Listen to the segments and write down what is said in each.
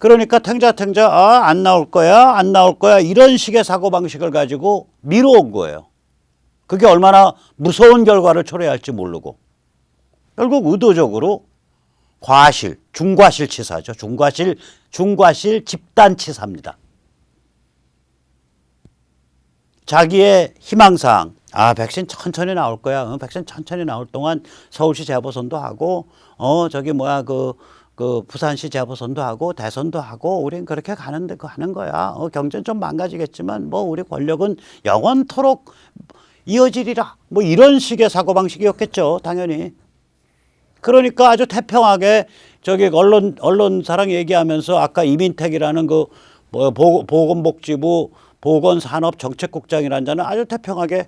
그러니까 탱자탱자 안 나올 거야 안 나올 거야 이런 식의 사고방식을 가지고 미뤄온 거예요. 그게 얼마나 무서운 결과를 초래할지 모르고 결국 의도적으로 과실, 중과실치사죠. 중과실 집단치사입니다. 자기의 희망사항, 백신 천천히 나올 거야. 백신 천천히 나올 동안 서울시 재보선도 하고, 부산시 재보선도 하고, 대선도 하고, 우린 그렇게 가는 거야. 경제는 좀 망가지겠지만, 우리 권력은 영원토록 이어지리라. 이런 식의 사고방식이었겠죠. 당연히. 그러니까 아주 태평하게 언론사랑 얘기하면서 아까 이민택이라는 보건복지부 보건산업정책국장이라는 자는 아주 태평하게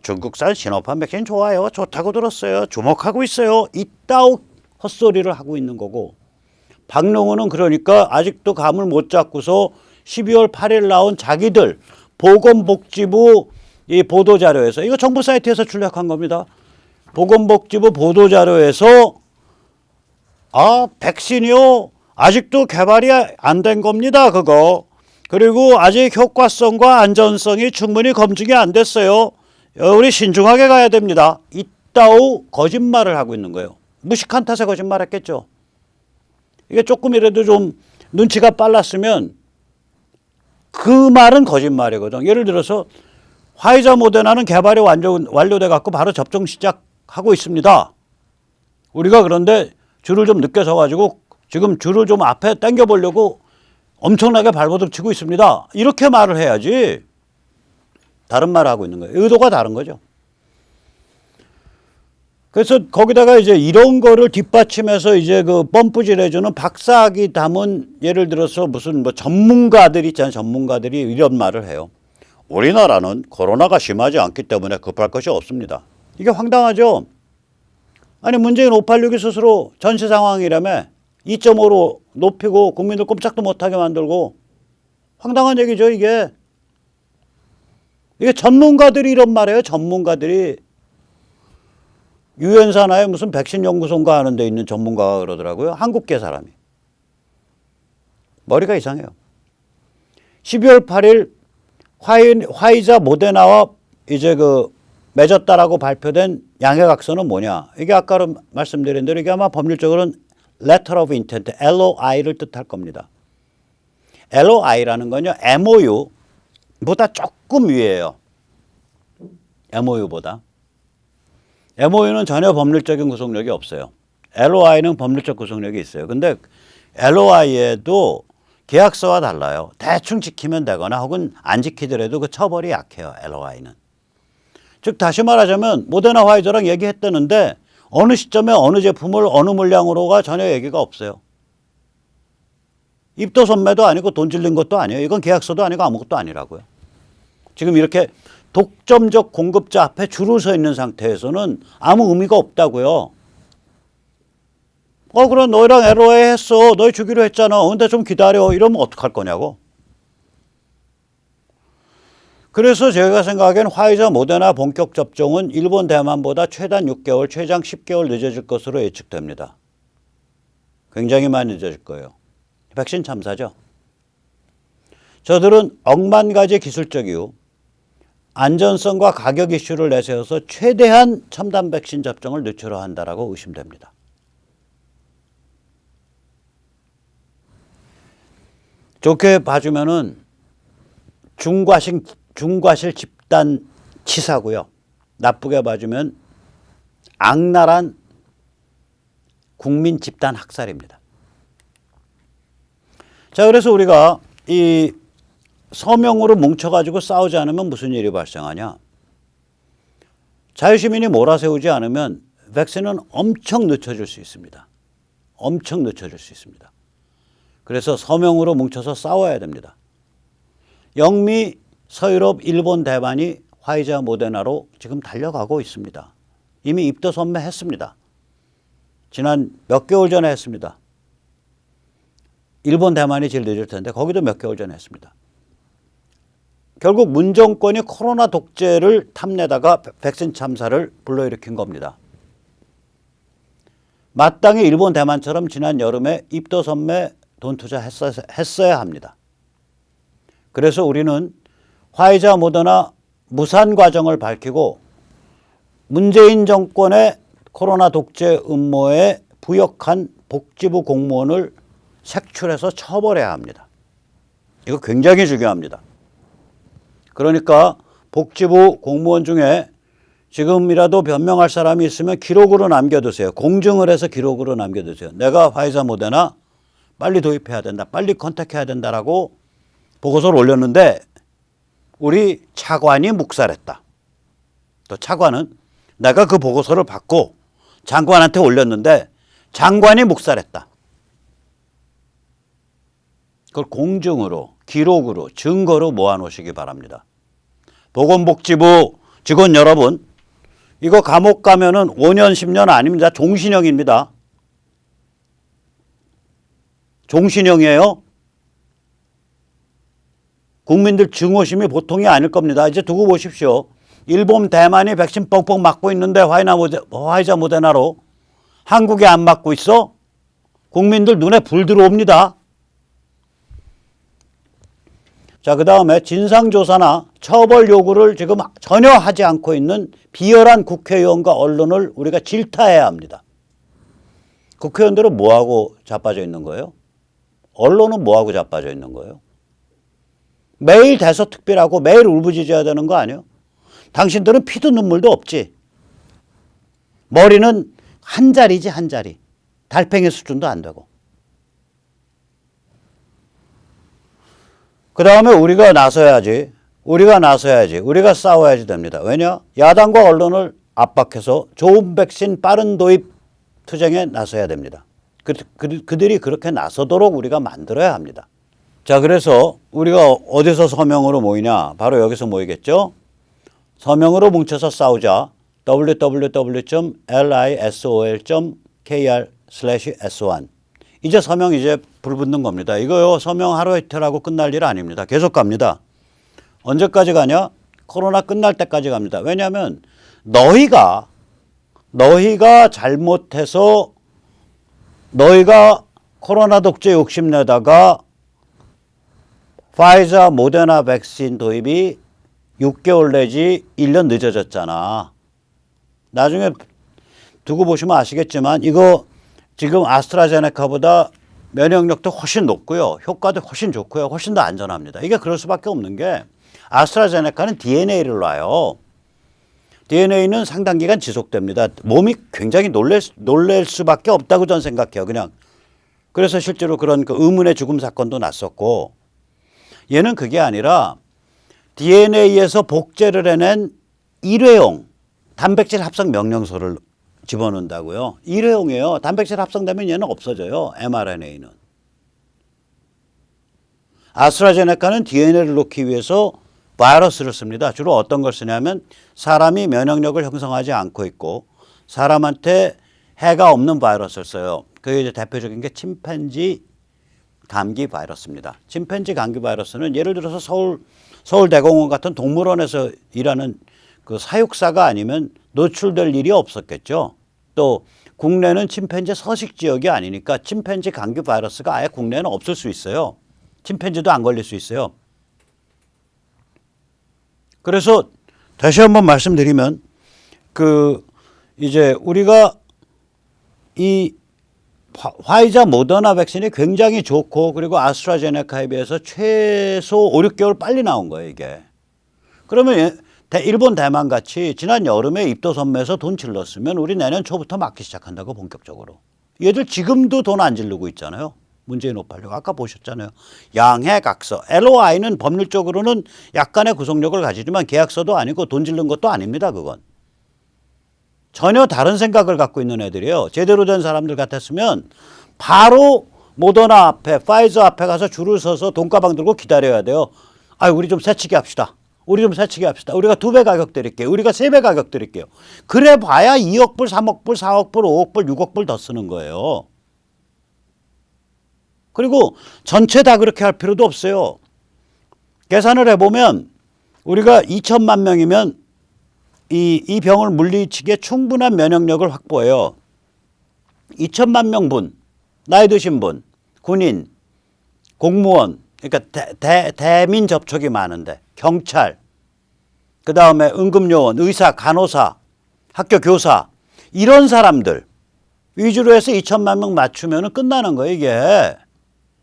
중국산 시노팜 백신 좋아요. 좋다고 들었어요. 주목하고 있어요. 이따오 헛소리를 하고 있는 거고 박능우는 그러니까 아직도 감을 못 잡고서 12월 8일 나온 자기들 보건복지부 이 보도자료에서 이거 정부 사이트에서 출력한 겁니다. 보건복지부 보도자료에서 백신이요 아직도 개발이 안 된 겁니다. 그거. 그리고 아직 효과성과 안전성이 충분히 검증이 안 됐어요. 우리 신중하게 가야 됩니다. 이따오 거짓말을 하고 있는 거예요. 무식한 탓에 거짓말했겠죠. 이게 조금이라도 좀 눈치가 빨랐으면 그 말은 거짓말이거든. 예를 들어서 화이자 모데나는 개발이 완료돼 갖고 바로 접종 시작하고 있습니다. 우리가 그런데 줄을 좀 늦게 서가지고 지금 줄을 좀 앞에 당겨 보려고 엄청나게 발버둥 치고 있습니다. 이렇게 말을 해야지. 다른 말을 하고 있는 거예요. 의도가 다른 거죠. 그래서 거기다가 이제 이런 거를 뒷받침해서 이제 펌프질 해주는 박사학위 담은 예를 들어서 무슨 전문가들이 있잖아요. 전문가들이 이런 말을 해요. 우리나라는 코로나가 심하지 않기 때문에 급할 것이 없습니다. 이게 황당하죠. 아니 문재인 586이 스스로 전시 상황이라며 2.5로 높이고 국민들 꼼짝도 못하게 만들고 황당한 얘기죠. 이게 전문가들이 이런 말이에요. 전문가들이 유엔 산하에 무슨 백신 연구소인가 하는 데 있는 전문가가 그러더라고요. 한국계 사람이. 머리가 이상해요. 12월 8일 화이자 모데나와 이제 맺었다라고 발표된 양해각서는 뭐냐. 이게 아까 말씀드린 대로 이게 아마 법률적으로는 Letter of Intent, LOI를 뜻할 겁니다. LOI라는 건요, MOU보다 조금 위에요. MOU보다. MOU는 전혀 법률적인 구속력이 없어요. LOI는 법률적 구속력이 있어요. 근데 LOI에도 계약서와 달라요. 대충 지키면 되거나 혹은 안 지키더라도 그 처벌이 약해요. LOI는. 즉 다시 말하자면 모데나 화이자랑 얘기했다는데 어느 시점에 어느 제품을 어느 물량으로가 전혀 얘기가 없어요. 입도 선매도 아니고 돈 질린 것도 아니에요. 이건 계약서도 아니고 아무것도 아니라고요. 지금 이렇게 독점적 공급자 앞에 줄을 서 있는 상태에서는 아무 의미가 없다고요. 그럼 너희랑 LOI 했어. 너희 주기로 했잖아. 근데 좀 기다려. 이러면 어떡할 거냐고. 그래서 제가 생각하기엔 화이자 모데나 본격 접종은 일본 대만보다 최단 6개월, 최장 10개월 늦어질 것으로 예측됩니다. 굉장히 많이 늦어질 거예요. 백신 참사죠. 저들은 억만 가지 기술적 이유, 안전성과 가격 이슈를 내세워서 최대한 첨단 백신 접종을 늦추려 한다라고 의심됩니다. 좋게 봐주면은 중과실 집단 치사고요. 나쁘게 봐주면 악랄한 국민 집단 학살입니다. 자, 그래서 우리가 이 서명으로 뭉쳐가지고 싸우지 않으면 무슨 일이 발생하냐. 자유시민이 몰아세우지 않으면 백신은 엄청 늦춰질 수 있습니다. 엄청 늦춰질 수 있습니다. 그래서 서명으로 뭉쳐서 싸워야 됩니다. 영미, 서유럽, 일본, 대만이 화이자 모데나로 지금 달려가고 있습니다. 이미 입도 선매했습니다. 지난 몇 개월 전에 했습니다. 일본, 대만이 제일 늦을 텐데 거기도 몇 개월 전에 했습니다. 결국 문 정권이 코로나 독재를 탐내다가 백신 참사를 불러일으킨 겁니다. 마땅히 일본, 대만처럼 지난 여름에 입도 선매 돈 투자했어야 합니다. 그래서 우리는 화이자 모더나 무산 과정을 밝히고 문재인 정권의 코로나 독재 음모에 부역한 복지부 공무원을 색출해서 처벌해야 합니다. 이거 굉장히 중요합니다. 그러니까 복지부 공무원 중에 지금이라도 변명할 사람이 있으면 기록으로 남겨두세요. 공증을 해서 기록으로 남겨두세요. 내가 화이자 모더나 빨리 도입해야 된다. 빨리 컨택해야 된다라고 보고서를 올렸는데 우리 차관이 묵살했다. 또 차관은 내가 그 보고서를 받고 장관한테 올렸는데 장관이 묵살했다. 그걸 공증으로, 기록으로, 증거로 모아놓으시기 바랍니다. 보건복지부 직원 여러분, 이거 감옥 가면은 5년, 10년 아닙니다. 종신형입니다. 종신형이에요. 국민들 증오심이 보통이 아닐 겁니다. 이제 두고 보십시오. 일본, 대만이 백신 뻥뻥 맞고 있는데 화이자 모더나로 한국에 안 맞고 있어? 국민들 눈에 불 들어옵니다. 자, 그 다음에 진상조사나 처벌 요구를 지금 전혀 하지 않고 있는 비열한 국회의원과 언론을 우리가 질타해야 합니다. 국회의원들은 뭐하고 자빠져 있는 거예요? 언론은 뭐하고 자빠져 있는 거예요? 매일 대서특필하고 매일 울부짖어야 되는 거 아니에요? 당신들은 피도 눈물도 없지. 머리는 한 자리지 한 자리. 달팽이 수준도 안 되고. 그 다음에 우리가 나서야지. 우리가 싸워야지 됩니다. 왜냐? 야당과 언론을 압박해서 좋은 백신 빠른 도입 투쟁에 나서야 됩니다. 그들이 그렇게 나서도록 우리가 만들어야 합니다. 자, 그래서 우리가 어디서 서명으로 모이냐? 바로 여기서 모이겠죠? 서명으로 뭉쳐서 싸우자. www.lisol.kr/s1 이제 서명 이제 불붙는 겁니다. 이거요, 서명 하루 이틀하고 끝날 일 아닙니다. 계속 갑니다. 언제까지 가냐? 코로나 끝날 때까지 갑니다. 왜냐하면 너희가 잘못해서 너희가 코로나 독재 욕심내다가 파이자 모더나 백신 도입이 6개월 내지 1년 늦어졌잖아. 나중에 두고 보시면 아시겠지만 이거 지금 아스트라제네카보다 면역력도 훨씬 높고요. 효과도 훨씬 좋고요. 훨씬 더 안전합니다. 이게 그럴 수밖에 없는 게 아스트라제네카는 DNA를 놔요. DNA는 상당 기간 지속됩니다. 몸이 굉장히 놀랄 수밖에 없다고 저는 생각해요. 그냥. 그래서 실제로 그런 그 의문의 죽음 사건도 났었고 얘는 그게 아니라 DNA에서 복제를 해낸 일회용 단백질 합성 명령소를 집어넣는다고요. 일회용이에요. 단백질 합성되면 얘는 없어져요. mRNA는. 아스트라제네카는 DNA를 놓기 위해서 바이러스를 씁니다. 주로 어떤 걸 쓰냐면 사람이 면역력을 형성하지 않고 있고 사람한테 해가 없는 바이러스를 써요. 그게 이제 대표적인 게 침팬지 감기 바이러스입니다. 침팬지 감기 바이러스는 예를 들어서 서울대공원 같은 동물원에서 일하는 그 사육사가 아니면 노출될 일이 없었겠죠. 또 국내는 침팬지 서식 지역이 아니니까 침팬지 감기 바이러스가 아예 국내에는 없을 수 있어요. 침팬지도 안 걸릴 수 있어요. 그래서 다시 한번 말씀드리면 이제 우리가 이 화이자 모더나 백신이 굉장히 좋고 그리고 아스트라제네카에 비해서 최소 5, 6개월 빨리 나온 거예요, 이게. 그러면 일본, 대만 같이 지난 여름에 입도 선매에서 돈 질렀으면 우리 내년 초부터 맞기 시작한다고 본격적으로. 얘들 지금도 돈 안 지르고 있잖아요. 문재인 오팔려고 아까 보셨잖아요. 양해각서. LOI는 법률적으로는 약간의 구속력을 가지지만 계약서도 아니고 돈 지른 것도 아닙니다. 그건. 전혀 다른 생각을 갖고 있는 애들이에요. 제대로 된 사람들 같았으면 바로 모더나 앞에, 파이저 앞에 가서 줄을 서서 돈가방 들고 기다려야 돼요. 우리 좀 새치기 합시다. 우리가 2배 가격 드릴게요. 우리가 3배 가격 드릴게요. 그래 봐야 2억 불, 3억 불, 4억 불, 5억 불, 6억 불 더 쓰는 거예요. 그리고 전체 다 그렇게 할 필요도 없어요. 계산을 해보면 우리가 2천만 명이면 이 병을 물리치기에 충분한 면역력을 확보해요. 2천만 명 분, 나이 드신 분, 군인, 공무원, 그러니까 대민 접촉이 많은데 경찰, 그 다음에 응급요원, 의사, 간호사, 학교 교사 이런 사람들 위주로 해서 2천만 명 맞추면 끝나는 거예요 이게.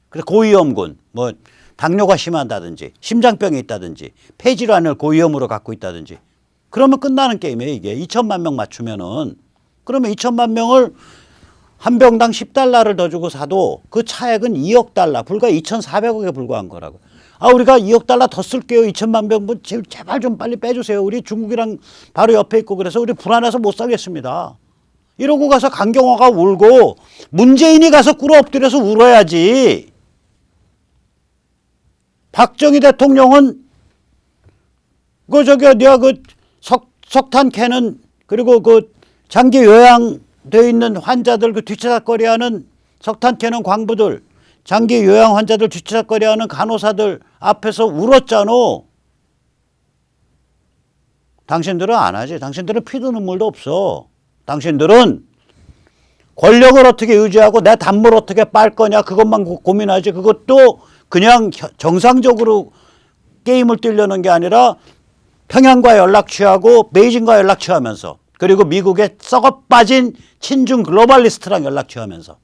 그래서 고위험군, 뭐 당뇨가 심하다든지 심장병이 있다든지 폐질환을 고위험으로 갖고 있다든지 그러면 끝나는 게임이에요 이게. 2천만 명 맞추면은. 그러면 2천만 명을 한 병당 10달러를 더 주고 사도 그 차액은 2억 달러, 불과 2,400억에 불과한 거라고. 아, 우리가 2억 달러 더 쓸게요. 2천만 병분 제발 좀 빨리 빼주세요. 우리 중국이랑 바로 옆에 있고 그래서 우리 불안해서 못 살겠습니다. 이러고 가서 강경화가 울고 문재인이 가서 꿇어 엎드려서 울어야지. 박정희 대통령은 내가 석탄 캐는 그리고 그 장기 요양돼 있는 환자들 그 뒤치다거리하는 석탄 캐는 광부들, 장기 요양 환자들 뒤치다거리하는 간호사들 앞에서 울었잖아. 당신들은 안 하지. 당신들은 피도 눈물도 없어. 당신들은 권력을 어떻게 유지하고 내 단물 어떻게 빨 거냐 그것만 고민하지. 그것도 그냥 정상적으로 게임을 뛰려는 게 아니라 평양과 연락 취하고 베이징과 연락 취하면서 그리고 미국의 썩어 빠진 친중 글로벌리스트랑 연락 취하면서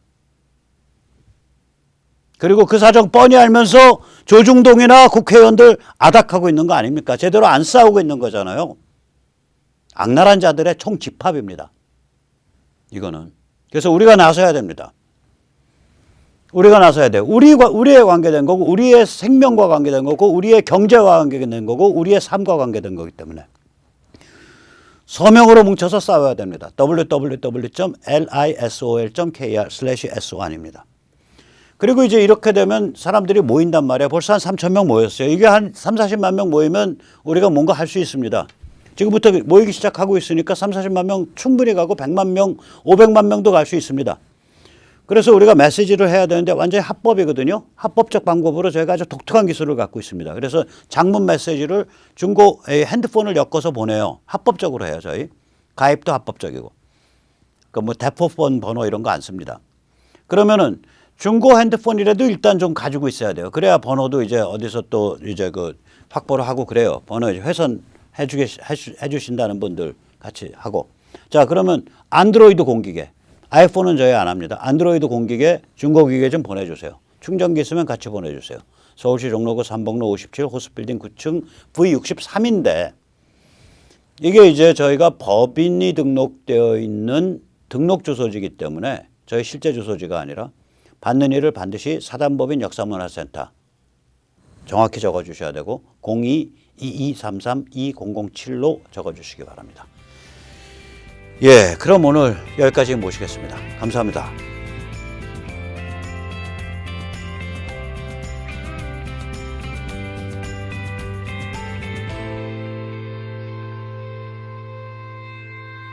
그리고 그 사정 뻔히 알면서 조중동이나 국회의원들 아닥하고 있는 거 아닙니까? 제대로 안 싸우고 있는 거잖아요. 악랄한 자들의 총집합입니다. 이거는. 그래서 우리가 나서야 됩니다. 우리가 나서야 돼요. 우리에 관계된 거고 우리의 생명과 관계된 거고 우리의 경제와 관계된 거고 우리의 삶과 관계된 거기 때문에 서명으로 뭉쳐서 싸워야 됩니다. www.lisol.kr/so1입니다. 그리고 이제 이렇게 되면 사람들이 모인단 말이에요. 벌써 한 3천 명 모였어요. 이게 한 3, 40만 명 모이면 우리가 뭔가 할 수 있습니다. 지금부터 모이기 시작하고 있으니까 3, 40만 명 충분히 가고 100만 명, 500만 명도 갈 수 있습니다. 그래서 우리가 메시지를 해야 되는데 완전히 합법이거든요. 합법적 방법으로 저희가 아주 독특한 기술을 갖고 있습니다. 그래서 장문 메시지를 중고 핸드폰을 엮어서 보내요. 합법적으로 해요, 저희. 가입도 합법적이고. 뭐 대포폰 번호 이런 거 안 씁니다. 그러면은 중고 핸드폰이라도 일단 좀 가지고 있어야 돼요. 그래야 번호도 이제 어디서 또 이제 그 확보를 하고 그래요. 번호 해주신다는 분들 같이 하고. 자, 그러면 안드로이드 공기계. 아이폰은 저희 안 합니다. 안드로이드 공기계, 중고기계 좀 보내주세요. 충전기 있으면 같이 보내주세요. 서울시 종로구 삼복로 57 호스빌딩 9층 V63인데 이게 이제 저희가 법인이 등록되어 있는 등록 주소지이기 때문에 저희 실제 주소지가 아니라 받는 일을 반드시 사단법인 역사문화센터 정확히 적어주셔야 되고 02-2233-2007로 적어주시기 바랍니다. 예, 그럼 오늘 여기까지 모시겠습니다. 감사합니다.